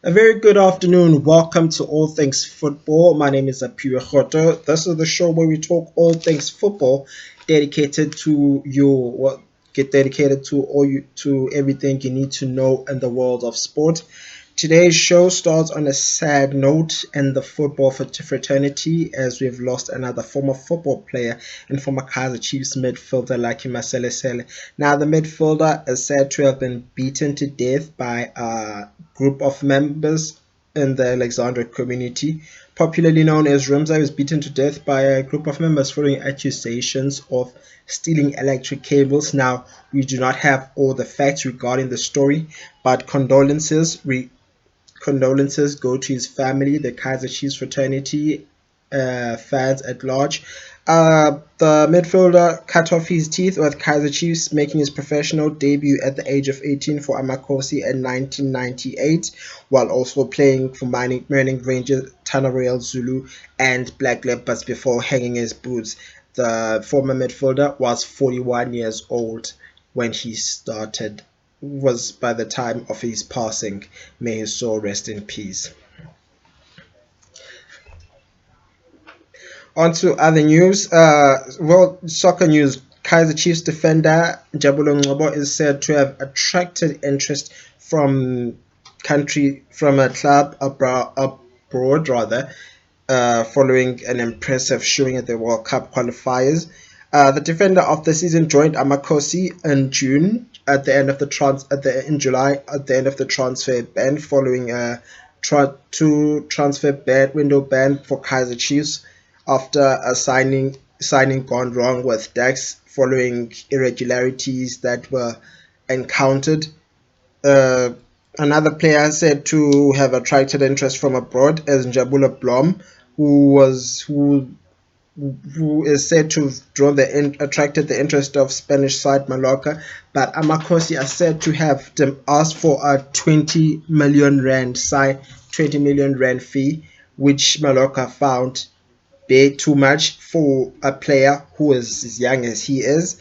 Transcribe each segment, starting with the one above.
A very good afternoon. Welcome to All Things Football. My name is Apia Khoto. This is the show where we talk all things football, dedicated to get dedicated to everything you need to know in the world of sport. Today's show starts on a sad note in the football fraternity as we've lost another former football player and former Kaiser Chiefs midfielder Lucky Maselesele. Now, the midfielder is said to have been beaten to death by a group of members in the Alexandria community, popularly known as Rimza. Was beaten to death by a group of members following accusations of stealing electric cables. Now, we do not have all the facts regarding the story, but condolences go to his family, the Kaiser Chiefs fraternity, fans at large. The midfielder cut off his teeth with Kaiser Chiefs, making his professional debut at the age of 18 for Amakosi in 1998, while also playing for Mining Rangers, Tana Royal Zulu, and Black Leopards before hanging his boots. The former midfielder was 41 years old when he started was by the time of his passing. May his soul rest in peace. On to other news. World soccer news. Kaiser Chiefs defender Jabulo Ngobo is said to have attracted interest from a club abroad rather, following an impressive showing at the World Cup qualifiers. The defender of the season joined Amakosi in June at the end of the in July at the end of the transfer ban following a transfer window ban for Kaiser Chiefs after a signing gone wrong with Dax following irregularities that were encountered. Uh, Another player said to have attracted interest from abroad is Njabula Blom, who is said to have attracted the interest of Spanish side Mallorca, but Amakosi are said to have asked for a 20 million rand fee, which Mallorca found big too much for a player who is as young as he is.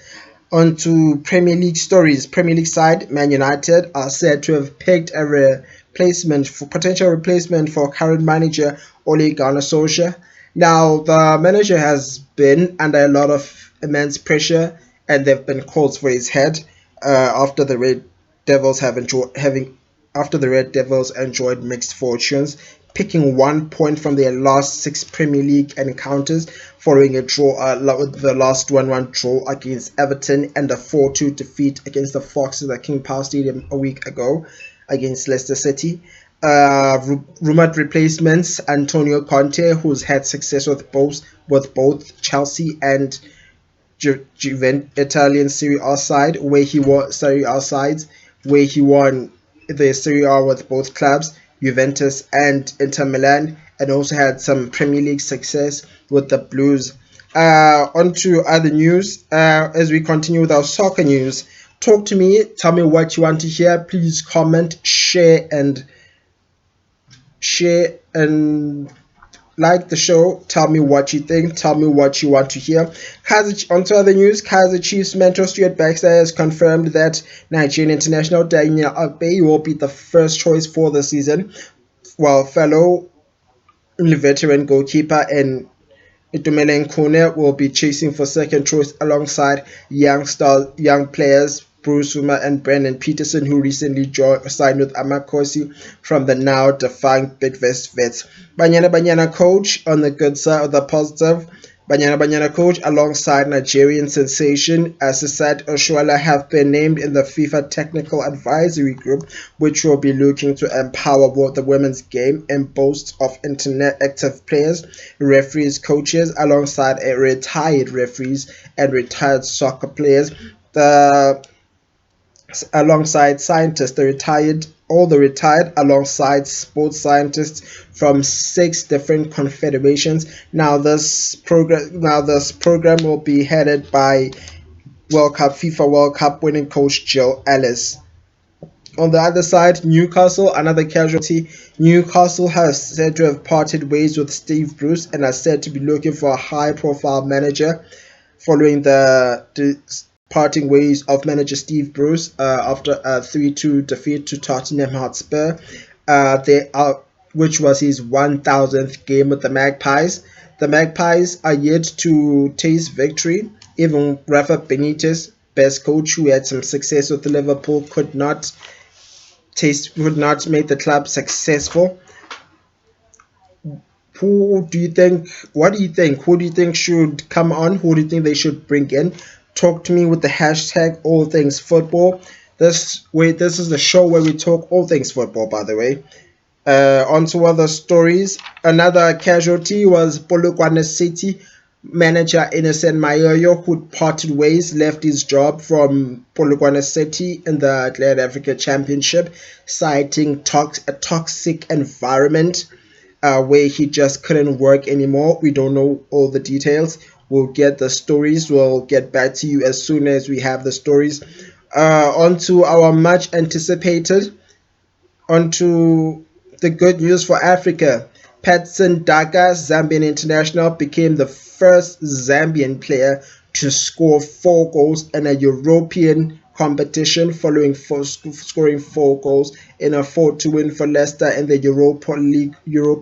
On to Premier League stories. Premier League side Man United are said to have picked a potential replacement for current manager Ole Gunnar Solskjaer. Now the manager has been under a lot of immense pressure, and there have been calls for his head after the Red Devils have enjoyed having after the Red Devils enjoyed mixed fortunes, picking 1 point from their last six Premier League encounters following a draw, the last 1-1 draw against Everton and a 4-2 defeat against the Foxes at King Power Stadium a week ago against Leicester City. Rumored replacements: Antonio Conte, who's had success with both Chelsea and Italian Serie A side, where he won the Serie A with both clubs, Juventus and Inter Milan, and also had some Premier League success with the Blues. On to other news. As we continue with our soccer news, talk to me. Tell me what you want to hear. Please comment, share and like the show. Tell me what you think. Tell me what you want to hear. Onto other news. Kaiser Chiefs mentor Stuart Baxter has confirmed that Nigerian international Daniel Agbe will be the first choice for the season, while fellow veteran goalkeeper and Itumele Nkune will be chasing for second choice alongside young players Bruce Suma and Brendan Peterson, who recently signed with Amakosi from the now defunct Bidvest Vets. Banyana Banyana coach on the good side of the positive. Banyana Banyana coach alongside Nigerian sensation Asisat Oshuala have been named in the FIFA Technical Advisory Group, which will be looking to empower both the women's game and boasts of internet active players, referees, coaches, alongside retired referees and retired soccer players. The alongside scientists, all the retired alongside sports scientists from six different confederations. Now this program will be headed by FIFA World Cup winning coach Jill Ellis. On the other side, Newcastle, another casualty. Newcastle has said to have parted ways with Steve Bruce and are said to be looking for a high-profile manager following the parting ways of manager Steve Bruce after a 3-2 defeat to Tottenham Hotspur. they are, which was his 1000th game with the Magpies. The Magpies are yet to taste victory. Even Rafa Benitez, best coach who had some success with Liverpool, would not make the club successful. Who do you think? What do you think? Who do you think should come on? Who do you think they should bring in? Talk to me with the hashtag all things football. This is the show where we talk all things football. By the way, on to other stories. Another casualty was Polokwane City manager Innocent Mayoyo, who parted ways, left his job from Polokwane City in the Glad Africa Championship, citing a toxic environment where he just couldn't work anymore. We don't know all the details. We'll get the stories. We'll get back to you as soon as we have the stories. On to our much anticipated, onto the good news for Africa. Patson Daka, Zambian international, became the first Zambian player to score 4 goals in a European competition, following scoring 4 goals in a 4-2 win for Leicester in the Europa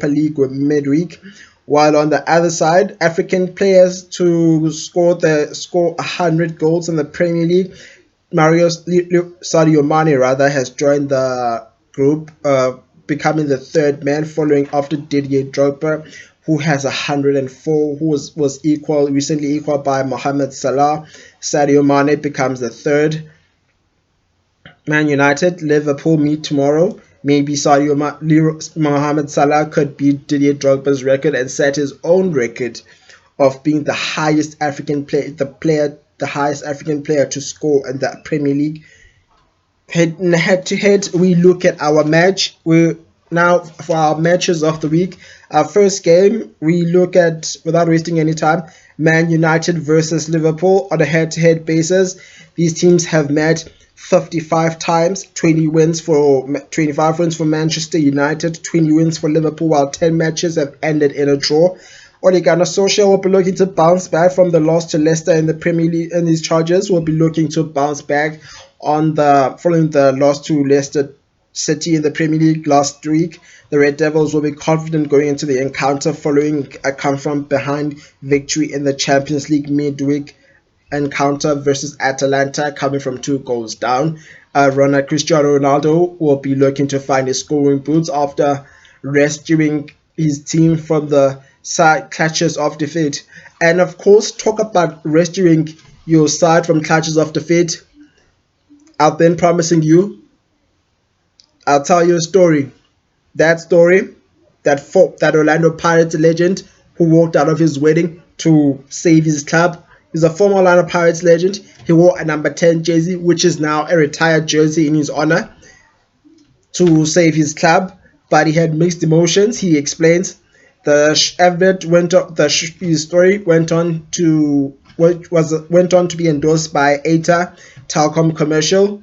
League midweek. While on the other side, African players to score 100 goals in the Premier League, Sadio Mane rather has joined the group, becoming the third man, following after Didier Drogba, who has 104, who was recently equal by Mohamed Salah. Sadio Mane becomes the third. Man United, Liverpool meet tomorrow. Maybe Mohamed Salah could beat Didier Drogba's record and set his own record of being the highest African player to score in the Premier League. Head to head, we look at our match. We now for our matches of the week. Our first game, we look at, without wasting any time, Man United versus Liverpool on a head-to-head basis. These teams have met 55 times, 25 wins for Manchester United, 20 wins for Liverpool, while 10 matches have ended in a draw. Ole Gunnar Solskjaer will be looking to bounce back from the loss to Leicester in the Premier League, and his Chargers will be looking to bounce back following the loss to Leicester City in the Premier League last week. The Red Devils will be confident going into the encounter following a come-from-behind victory in the Champions League midweek encounter versus Atalanta, coming from 2 goals down. Cristiano Ronaldo will be looking to find his scoring boots after rescuing his team from the clutches of defeat. And of course, talk about rescuing your side from clutches of defeat. I've been promising you, I'll tell you a story. That story, that Orlando Pirates legend who walked out of his wedding to save his club. He's a former Orlando Pirates legend. He wore a number 10 jersey, which is now a retired jersey in his honor, to save his club, but he had mixed emotions. He explains his story went on to be endorsed by ATA Telkom commercial.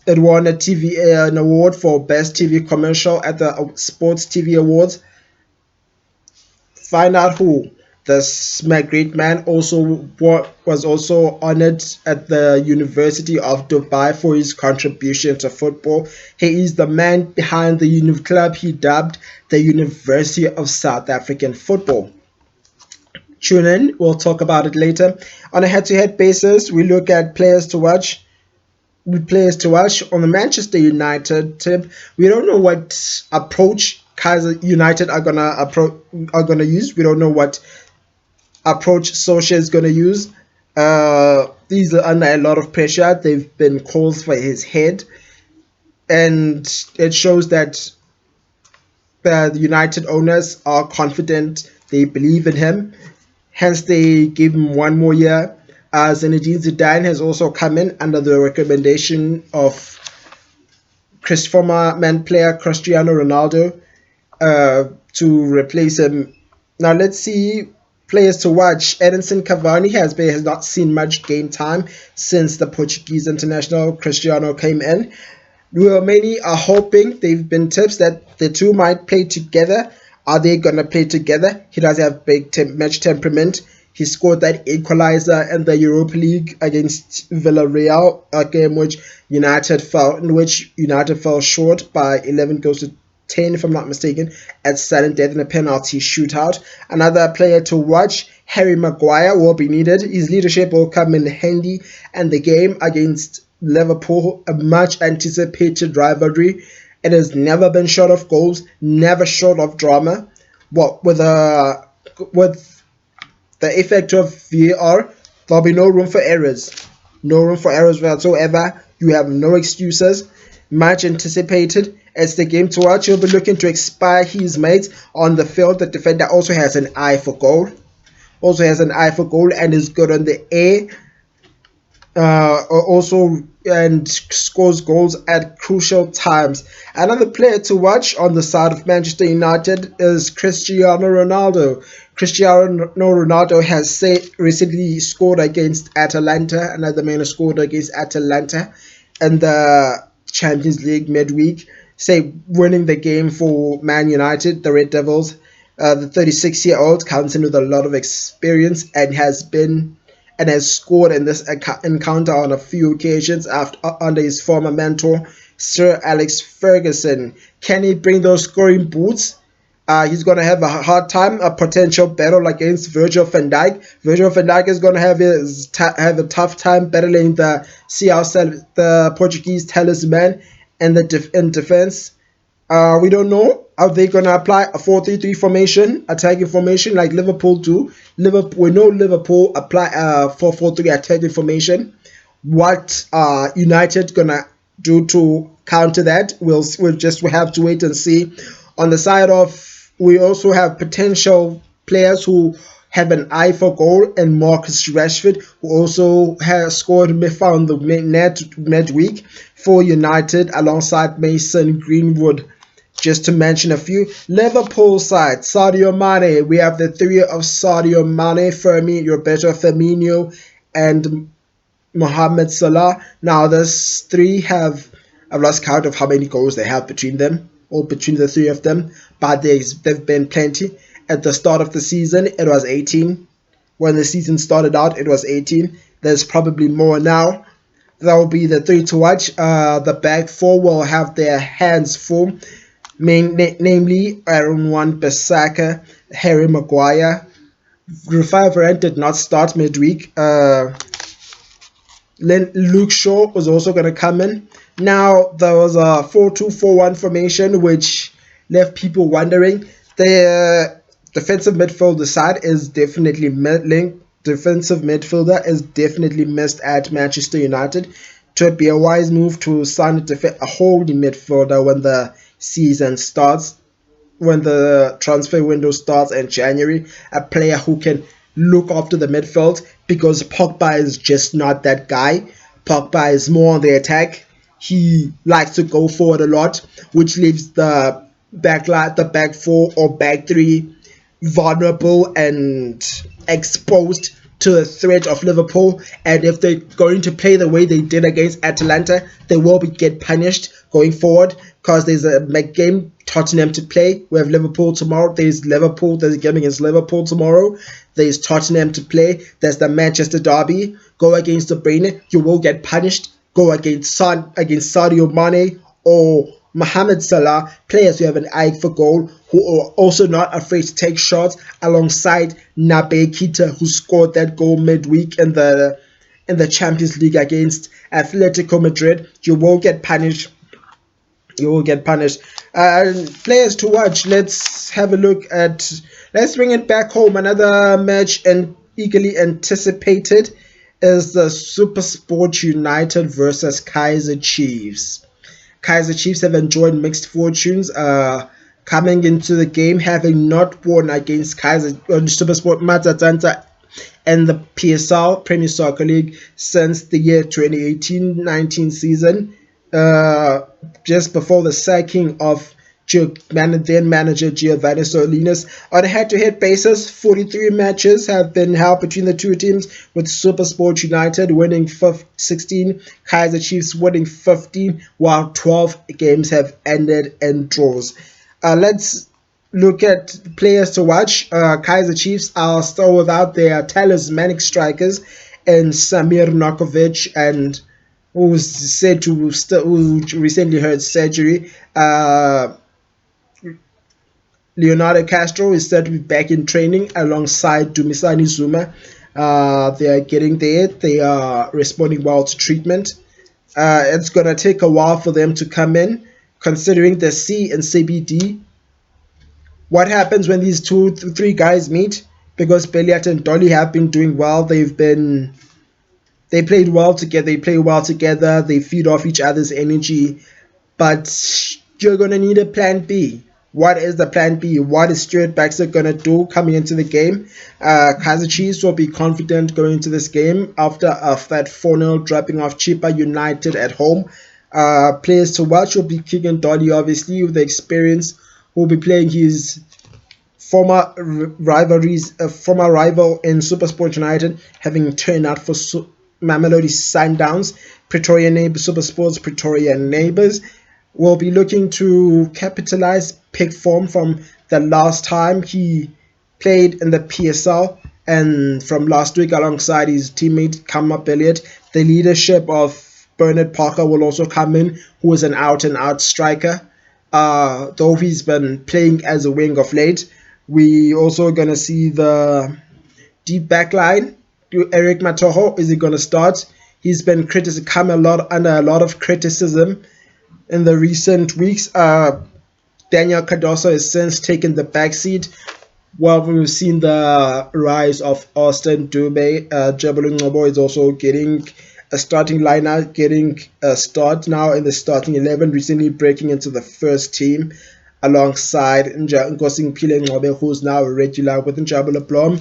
It won an award for best TV commercial at the Sports TV Awards. Find out who. This great man was also honored at the University of Dubai for his contribution to football. He is the man behind the club he dubbed the University of South African Football. Tune in, we'll talk about it later. On a head-to-head basis, we look at players to watch. On the Manchester United tip. We don't know what approach Kaizer United are gonna use. We don't know what approach Solskjaer is gonna use. These are under a lot of pressure. They've been calls for his head, and it shows that the United owners are confident. They believe in him. Hence, they give him 1 more year. Zinedine Zidane has also come in under the recommendation of former man player Cristiano Ronaldo to replace him. Now let's see players to watch. Edinson Cavani has not seen much game time since the Portuguese international Cristiano came in. Many are hoping, they've been tips that the two might play together. Are they going to play together? He does have big match temperament. He scored that equalizer in the Europa League against Villarreal, a game in which United fell short by 11 goals to 10, if I'm not mistaken, at sudden death in a penalty shootout. Another player to watch, Harry Maguire, will be needed. His leadership will come in handy, and the game against Liverpool, a much anticipated rivalry. It has never been short of goals, never short of drama. Well, with the effect of VAR, there'll be no room for errors. No room for errors whatsoever. You have no excuses. Much anticipated. It's the game to watch. He'll be looking to expire his mates on the field. The defender also has an eye for goal. And is good on the air. Also and scores goals at crucial times. Another player to watch on the side of Manchester United is Cristiano Ronaldo. Cristiano Ronaldo has recently scored against Atalanta. Another man who scored against Atalanta in the Champions League midweek, winning the game for Man United, the Red Devils. The 36-year-old comes in with a lot of experience and has scored in this encounter on a few occasions under his former mentor, Sir Alex Ferguson. Can he bring those scoring boots? He's going to have a hard time, a potential battle against Virgil van Dijk. Virgil van Dijk is going to have a tough time battling the Portuguese talisman in defense. We don't know. Are they going to apply a 4-3-3 formation, attacking formation like Liverpool do? We know Liverpool apply a 4-4-3 attacking formation. What United going to do to counter that? We'll just have to wait and see. On the side of, we also have potential players who have an eye for goal, and Marcus Rashford, who also has scored found the net midweek for United alongside Mason Greenwood. Just to mention a few. Liverpool side, Sadio Mane. We have the three of Sadio Mane, Roberto Firmino, and Mohamed Salah. Now, those three I've lost count of how many goals they have between them, or between the three of them, but there've been plenty. At the start of the season, it was 18. When the season started out, it was 18. There's probably more now. That will be the three to watch. The back four will have their hands full. Namely Aaron Wan-Bissaka, Harry Maguire. Rafael Varane did not start midweek. Luke Shaw was also going to come in. Now, there was a 4-2-4-1 formation, which left people wondering. The defensive midfielder side is definitely defensive midfielder is definitely missed at Manchester United. To be a wise move to sign a holding midfielder when the season starts, when the transfer window starts in January, a player who can look after the midfield, because Pogba is just not that guy. Pogba is more on the attack. He likes to go forward a lot, which leaves the back four or back three vulnerable and exposed to the threat of Liverpool. And if they're going to play the way they did against Atalanta, they will get punished going forward, because there's a game Tottenham to play. We have Liverpool tomorrow. There's a game against Liverpool tomorrow. There's Tottenham to play. There's the Manchester derby. Go against the Brain, you will get punished. Go against Sadio Mane or Mohamed Salah, players who have an eye for goal, who are also not afraid to take shots, alongside Naby Keita, who scored that goal midweek in the Champions League against Atletico Madrid. You will get punished. Players to watch. Let's bring it back home. Another match and eagerly anticipated is the SuperSport United versus Kaizer Chiefs. Kaizer Chiefs have enjoyed mixed fortunes coming into the game, having not won against SuperSport Matatanta and the PSL, Premier Soccer League, since the year 2018-19 season, just before the sacking of then manager Giovanni Solinas. On a head-to-head basis, 43 matches have been held between the two teams, with SuperSport United winning 16, Kaizer Chiefs winning 15, while 12 games have ended in draws. Let's look at players to watch. Kaizer Chiefs are still without their talismanic strikers, and Samir Nokovic, and who recently had surgery. Leonardo Castro is said to be back in training alongside Dumisani Zuma. They are getting there. They are responding well to treatment. It's going to take a while for them to come in, considering the C and CBD. What happens when these three guys meet? Because Belliat and Dolly have been doing well. They played well together. They play well together. They feed off each other's energy. But you're going to need a plan B. What is the plan B? What is Stuart Baxter going to do coming into the game? Kaizer Chiefs will be confident going into this game after that 4-0 dropping off Chippa United at home. Players to watch will be Keegan Dolly, obviously, with the experience. Who will be playing his former rival in SuperSport United, having turned out for Mamelodi Sundowns. Pretoria Neighbours, SuperSport's Pretoria Neighbours will be looking to capitalize, pick form from the last time he played in the PSL and from last week alongside his teammate Kama Elliott. The leadership of Bernard Parker will also come in, who is an out-and-out striker. Though he's been playing as a wing of late. We also going to see the deep back line. Eric Matoho, is he going to start? He's been come under a lot of criticism in the recent weeks. Daniel Cardoso has since taken the backseat. Well, we've seen the rise of Austin Dube. Jabulun Ngobo is also getting a starting lineup, getting a start now in the starting 11, recently breaking into the first team alongside Nkosi Mpile Ngcobe, who's now a regular with Njabula Blom.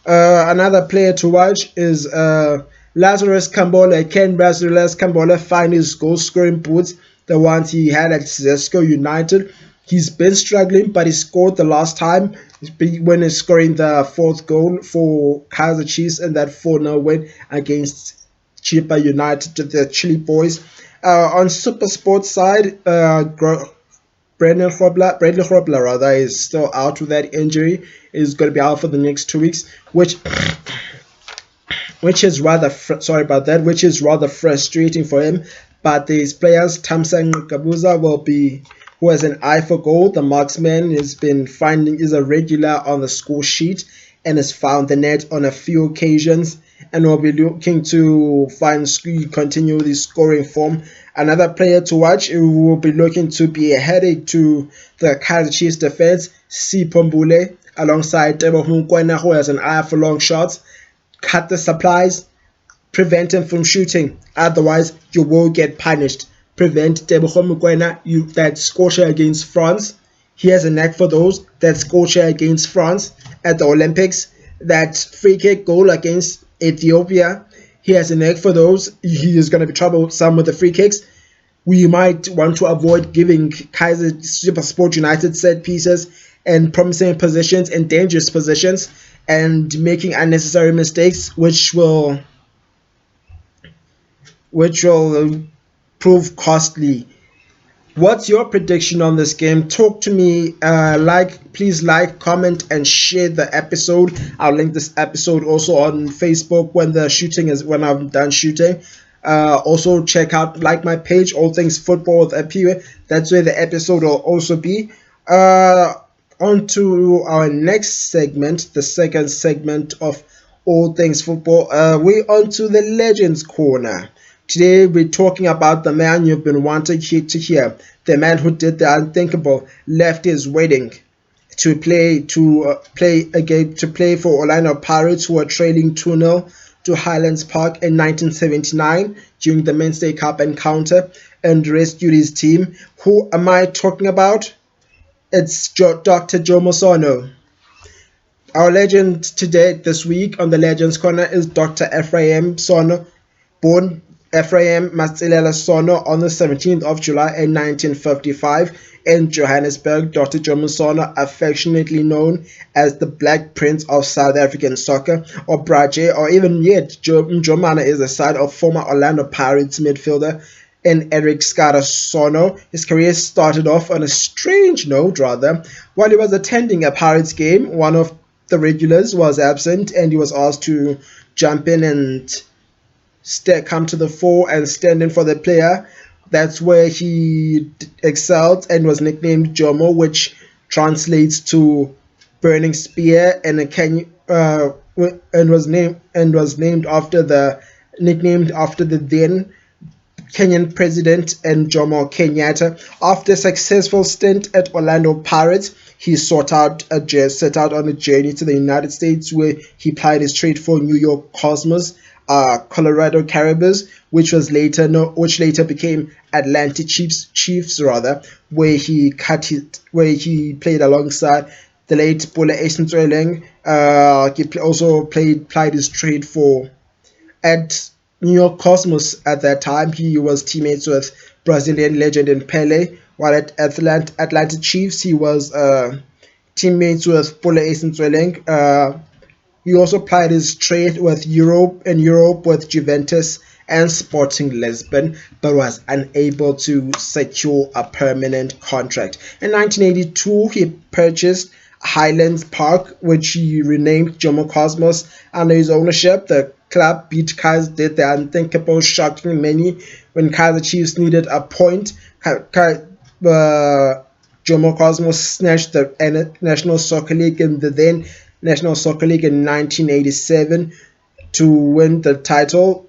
Another player to watch is Lazarus Kambola. Can Lazarus Kambola find his goal-scoring boots, the ones he had at Zesco United? He's been struggling, but he scored the last time when he's scoring the fourth goal for Kaizer Chiefs in that 4-0 win against Chippa United, the Chile Boys. On SuperSport side, Bradley Grobler is still out with that injury. Is going to be out for the next 2 weeks, which is rather frustrating for him. But these players, Tamsan Kabuza who has an eye for goal. The marksman is a regular on the score sheet and has found the net on a few occasions, and will be looking to continue the scoring form. Another player to watch who will be looking to be a headache to the Kaizer Chiefs defense, Sipho Mbule, alongside Teboho Mokoena, who has an eye for long shots. Cut the supplies, prevent him from shooting. Otherwise, you will get punished. Prevent Teboho Mokoena, that scorcher against France. He has a knack for those. That scorcher against France at the Olympics. That free kick goal against Ethiopia. He has a knack for those. He is going to be troublesome with the free kicks. We might want to avoid giving Kaizer SuperSport United set pieces and promising positions and dangerous positions and making unnecessary mistakes, which will prove costly. What's your prediction on this game? Talk to me. Please like, comment, and share the episode. I'll link this episode also on Facebook when I'm done shooting. Also check out my page, All Things Football with Apiwe. That's where the episode will also be. On to our next segment, the second segment of All Things Football. We're on to the Legends Corner. Today we're talking about the man you've been wanting to hear, the man who did the unthinkable, left his wedding to play for Orlando Pirates, who were trailing 2-0 to Highlands Park in 1979 during the Mainstay Cup encounter, and rescued his team. Who am I talking about? It's Dr. Joe Mosono. Our legend this week on the Legends Corner is Dr. Ephraim Sono, born Ephraim Matsilela Sono on the 17th of July in 1955 in Johannesburg. Dr. Joe Mosono, affectionately known as the Black Prince of South African soccer, or Braje, or even yet Jomana, is the son of former Orlando Pirates midfielder and Eric Skada Sono. His career started off on a strange note, rather. While he was attending a Pirates game, one of the regulars was absent and he was asked to jump in and come to the fore and stand in for the player. That's where he excelled and was nicknamed Jomo, which translates to burning spear, and was named after the nicknamed after the then Kenyan president and Jomo Kenyatta. After a successful stint at Orlando Pirates, he set out on a journey to the United States, where he plied his trade for New York Cosmos, Colorado Caribous, which later became Atlanta Chiefs rather, where he played alongside the late Bula Esentsweleng. He also plied his trade for at New York Cosmos at that time. He was teammates with Brazilian legend and Pele, while at Atlanta Chiefs he was teammates with Bula Esentsweleng. He also plied his trade with Europe with Juventus and Sporting Lisbon, but was unable to secure a permanent contract. In 1982, he purchased Highlands Park, which he renamed Jomo Cosmos under his ownership. The club did the unthinkable, shocking many when Kaizer Chiefs needed a point. Jomo Cosmos snatched the National Soccer League in the then National Soccer League in 1987 to win the title.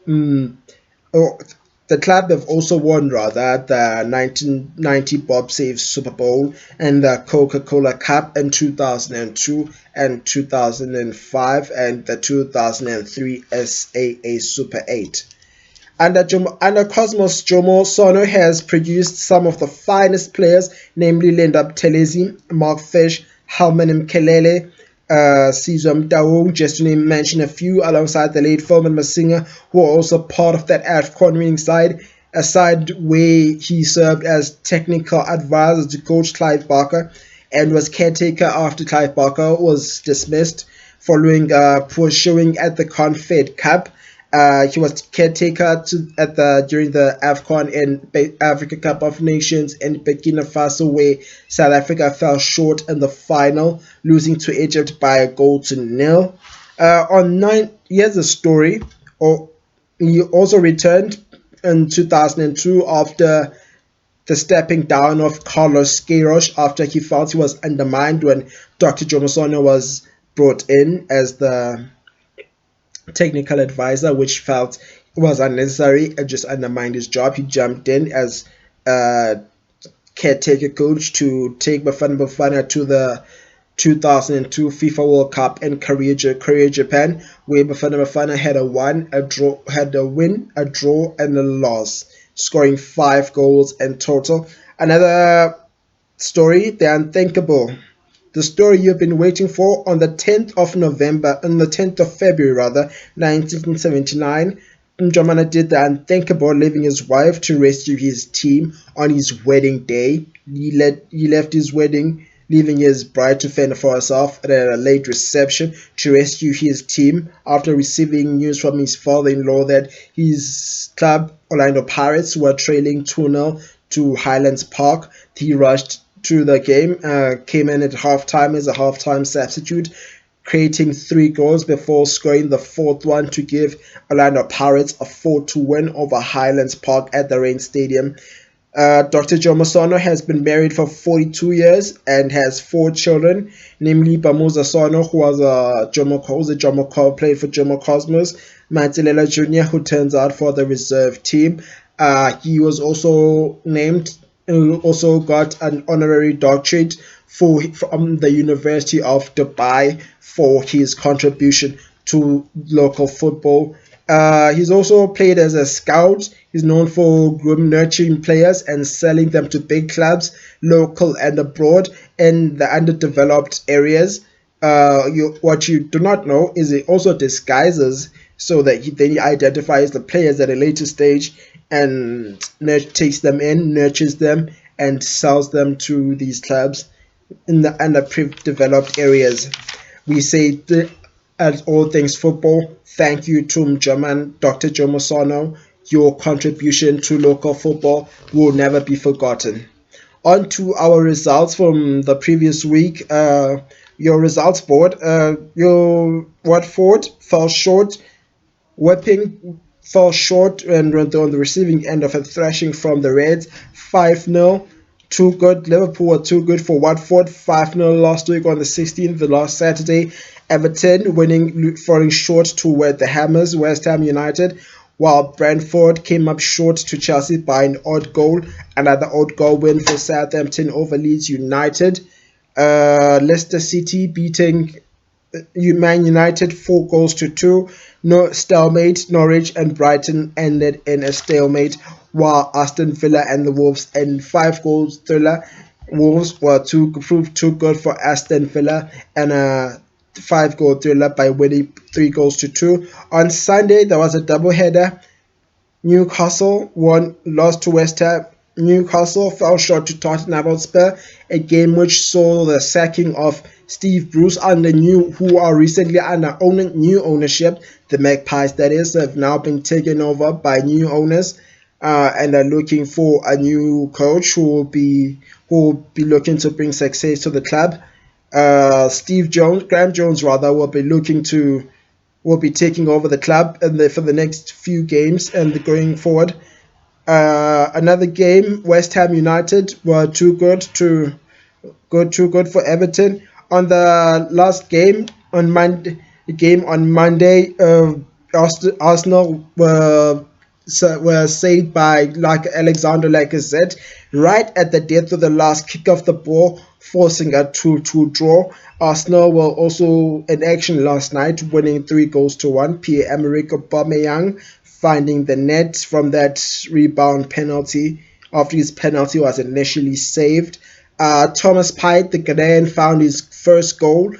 The club have also won the 1990 Bob Save Super Bowl and the Coca-Cola Cup in 2002 and 2005 and the 2003 SAA Super 8. Under Cosmos, Jomo Sono has produced some of the finest players, namely Linda Buthelezi, Mark Fish, Halman Mkelele, Sizwe Mtaung, just to mention a few, alongside the late Philman Masinga, who are also part of that AFCON winning side, a side where he served as technical advisor to coach Clive Barker and was caretaker after Clive Barker was dismissed following poor showing at the Confed Cup. He was caretaker during the AFCON and Africa Cup of Nations in Burkina Faso, where South Africa fell short in the final, losing to Egypt by a goal to nil. Here's the story. He also returned in 2002 after the stepping down of Carlos Queiroz after he felt he was undermined when Dr. Jomo Sono was brought in as the technical advisor, which felt was unnecessary and just undermined his job. He jumped in as a caretaker coach to take Bafana Bafana to the 2002 FIFA World Cup in Korea, Japan, where Bafana Bafana had a win, a draw, and a loss, scoring 5 goals in total. Another story, the unthinkable. The story you've been waiting for. On the 10th of February, 1979, Njomana did the unthinkable, leaving his wife to rescue his team on his wedding day. He left his wedding, leaving his bride to fend for herself at a late reception to rescue his team after receiving news from his father-in-law that his club, Orlando Pirates, were trailing 2-0 to Highlands Park. He rushed to the game, came in at halftime as a halftime substitute, creating 3 goals before scoring the 4th one to give Orlando Pirates a 4-2 win over Highlands Park at the Rain Stadium. Dr. Jomo Sono has been married for 42 years and has 4 children, namely Bamuza Sono, who was played for Jomo Cosmos, Mantelela Jr., who turns out for the reserve team. He was also got an honorary doctorate from the University of Dubai for his contribution to local football. He's also played as a scout. He's known for nurturing players and selling them to big clubs, local and abroad, in the underdeveloped areas. What you do not know is he also disguises so that he identifies the players at a later stage and takes them in, nurtures them, and sells them to these clubs in the underdeveloped areas. We say at All Things Football, thank you to Dr. Jomo Sono. Your contribution to local football will never be forgotten. On to our results from the previous week. Your results board. Your Watford fell short. Wapping fell short and went on the receiving end of a thrashing from the Reds, 5-0 too good. Liverpool were too good for Watford. 5-0 last week on the 16th, the last Saturday. Everton winning, falling short to the Hammers, West Ham United, while Brentford came up short to Chelsea by an odd goal. Another odd goal win for Southampton over Leeds United. Leicester City beating Man United 4 goals to 2. No stalemate. Norwich and Brighton ended in a stalemate, while Aston Villa and the Wolves in 5 goals thriller. Wolves were proved too good for Aston Villa and a 5 goal thriller by winning 3 goals to 2. On Sunday there was a double header. Newcastle lost to West Ham. Newcastle fell short to Tottenham Hotspur, a game which saw the sacking of Steve Bruce who are recently under new ownership. The Magpies, that is, have now been taken over by new owners, and are looking for a new coach who will be looking to bring success to the club. Graham Jones rather, will be taking over the club for the next few games and going forward. Another game, West Ham United were too good for Everton. On the last game on Monday, Arsenal were saved by Alexander Lacazette right at the death of the last kick of the ball, forcing a 2-2 draw. Arsenal were also in action last night, winning 3 goals to 1. Pierre-Emerick Aubameyang finding the net from that rebound penalty after his penalty was initially saved. Thomas Partey, the Ghanaian, found his first goal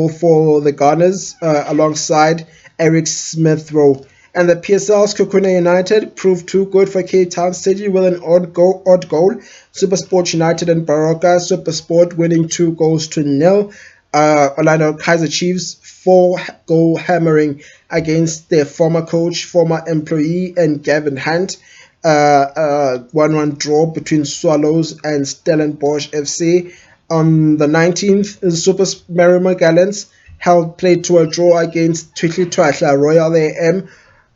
for the Gunners alongside Eric Smith Rowe. And the PSL's Kukuna United proved too good for Cape Town City with an odd goal. SuperSport United and Baroka, SuperSport winning 2 goals to 0. Orlando Kaiser Chiefs 4-goal hammering against their former coach, former employee, and Gavin Hunt. 1-1 draw between Swallows and Stellenbosch FC. On the 19th, Super Mario Gallants played to a draw against Twickley Twahla Royal AM.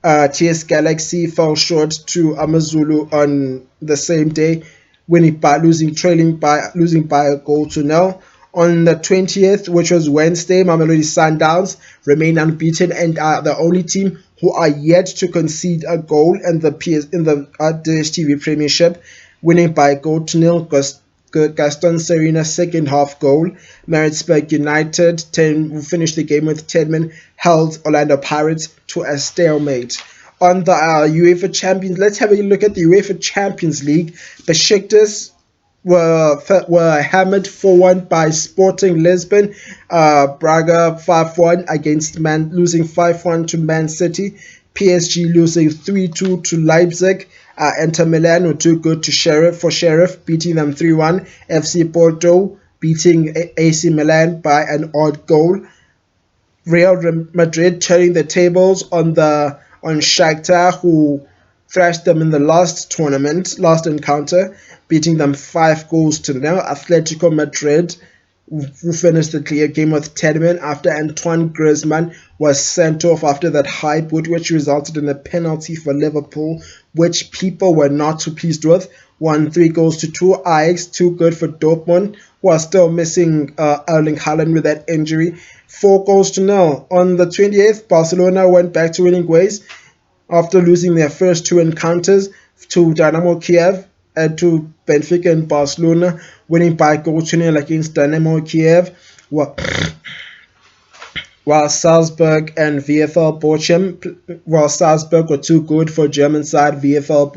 TS Galaxy fell short to Amazulu on the same day, losing by a 1-0. On the 20th, which was Wednesday, Mamelodi Sundowns remain unbeaten and are the only team who are yet to concede a goal in the DStv Premiership, winning by 1-0. Gaston Serena's second half goal. Maritzburg United, who finished the game with 10 men, held Orlando Pirates to a stalemate. On the UEFA Champions, let's have a look at the UEFA Champions League. Besiktas were hammered 4-1 by Sporting Lisbon. Braga 5-1 against losing 5-1 to Man City. PSG losing 3-2 to Leipzig. Inter Milan were too good for Sheriff, beating them 3-1. FC Porto beating AC Milan by an odd goal. Real Madrid turning the tables on Shakhtar, who thrashed them in the last encounter, beating them 5-0. Atletico Madrid, who finished the clear game with 10 men after Antoine Griezmann was sent off after that high boot, which resulted in a penalty for Liverpool, which people were not too pleased with. Won 3-2. Ajax, too good for Dortmund, who are still missing Erling Haaland with that injury. 4-0. On the 28th, Barcelona went back to winning ways after losing their first 2 encounters to Dynamo Kiev and to Benfica and Barcelona, winning by 1-0 against Dynamo Kiev, while Salzburg and VfL Bochum, while Salzburg were too good for German side VfL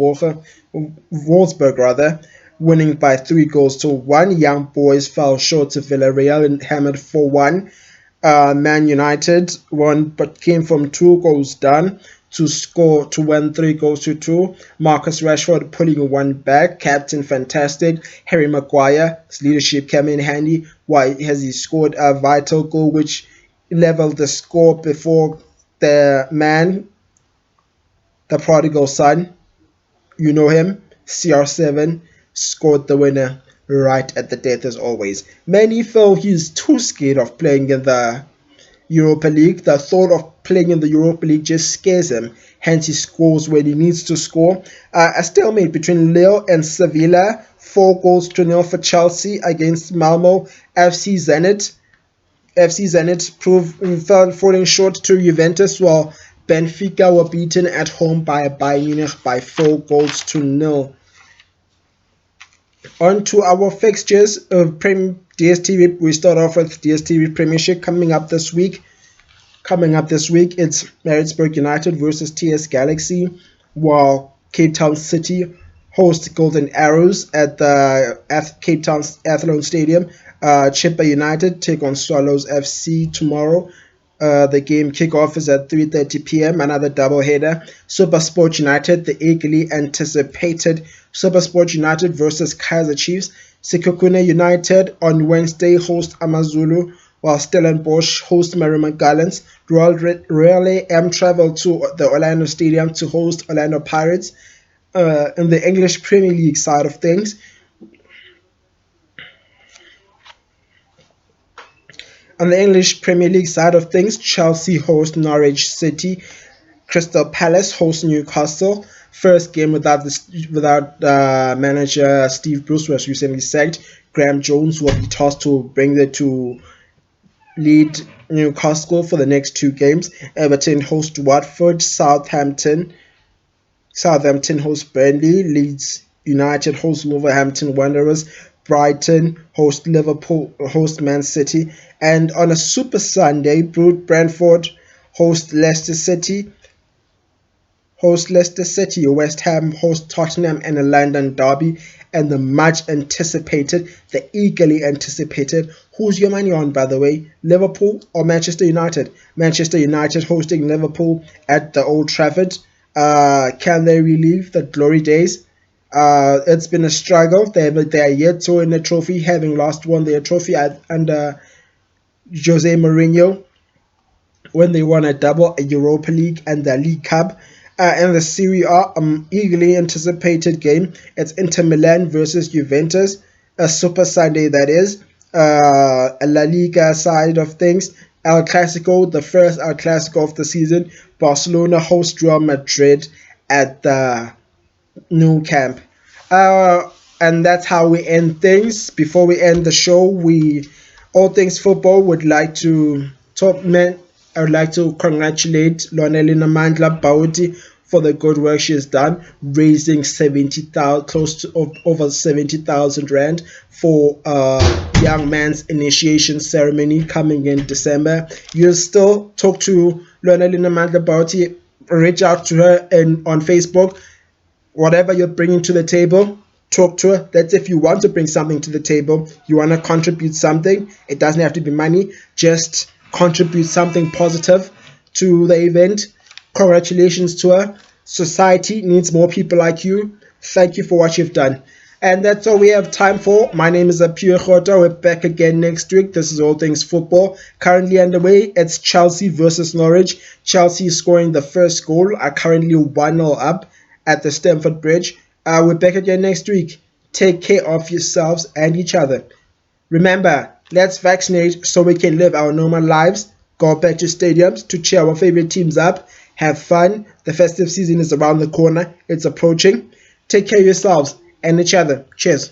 Wolfsburg, winning by 3-1. Young Boys fell short to Villarreal and hammered 4-1. Man United won but came from 2 goals down to win 3-2. Marcus Rashford pulling one back, captain fantastic. Harry Maguire's leadership came in handy. Why has he scored a vital goal which leveled the score before the prodigal son, you know him, CR7, scored the winner right at the death as always. Many feel he's too scared of playing in the Europa League. The thought of playing in the Europa League just scares him. Hence, he scores when he needs to score. A stalemate between Lille and Sevilla. 4-0 for Chelsea against Malmo. FC Zenit falling short to Juventus, while Benfica were beaten at home by Bayern Munich by 4-0. On to our fixtures of DSTV. We start off with DSTV Premiership coming up this week. It's Maritzburg United versus TS Galaxy, while Cape Town City host Golden Arrows at the Cape Town Athlone Stadium. Chippa United take on Swallows FC tomorrow. The game kickoff is at 3:30 p.m. Another doubleheader. SuperSport United, the eagerly anticipated SuperSport United versus Kaizer Chiefs. Sekhukhune United on Wednesday host Amazulu, while Stellenbosch host Merrimack Gallants. Royal AM travel to the Orlando Stadium to host Orlando Pirates. In the English Premier League side of things, Chelsea host Norwich City. Crystal Palace host Newcastle. First game without manager Steve Bruce was recently sacked. Graham Jones will be tasked to lead Newcastle for the next 2 games. Everton host Watford. Southampton hosts Burnley. Leeds United host Wolverhampton Wanderers. Brighton host Liverpool, host Man City. And on a Super Sunday, Brentford host Leicester City. West Ham host Tottenham in a London derby. And the eagerly anticipated, who's your money on, by the way? Liverpool or Manchester United? Manchester United hosting Liverpool at the Old Trafford. Can they relive the glory days? It's been a struggle. They are yet to win a trophy, having won their trophy under Jose Mourinho when they won a Europa League and the League Cup. And the Serie A, eagerly anticipated game. It's Inter Milan versus Juventus, a Super Sunday that is. A La Liga side of things, El Clasico, the first El Clasico of the season. Barcelona host Real Madrid at the Nou Camp. And that's how we end things. Before we end the show, all things football would like to I would like to congratulate Lonelina Mandla Bauti for the good work she has done, raising close to over 70,000 rand for young man's initiation ceremony coming in December. You'll still talk to Lonelina Mandla Bauti, reach out to her on Facebook. Whatever you're bringing to the table, talk to her. That's if you want to bring something to the table, you want to contribute something. It doesn't have to be money, just contribute something positive to the event. Congratulations to her. Society needs more people like you. Thank you for what you've done. And that's all we have time for. My name is Apio Khota. We're back again next week. This is All Things Football. Currently underway, it's Chelsea versus Norwich. Chelsea is scoring the first goal, are currently 1-0 up at the Stamford Bridge. We're back again next week. Take care of yourselves and each other. Remember, let's vaccinate so we can live our normal lives. Go back to stadiums to cheer our favorite teams up. Have fun. The festive season is around the corner. It's approaching. Take care of yourselves and each other. Cheers.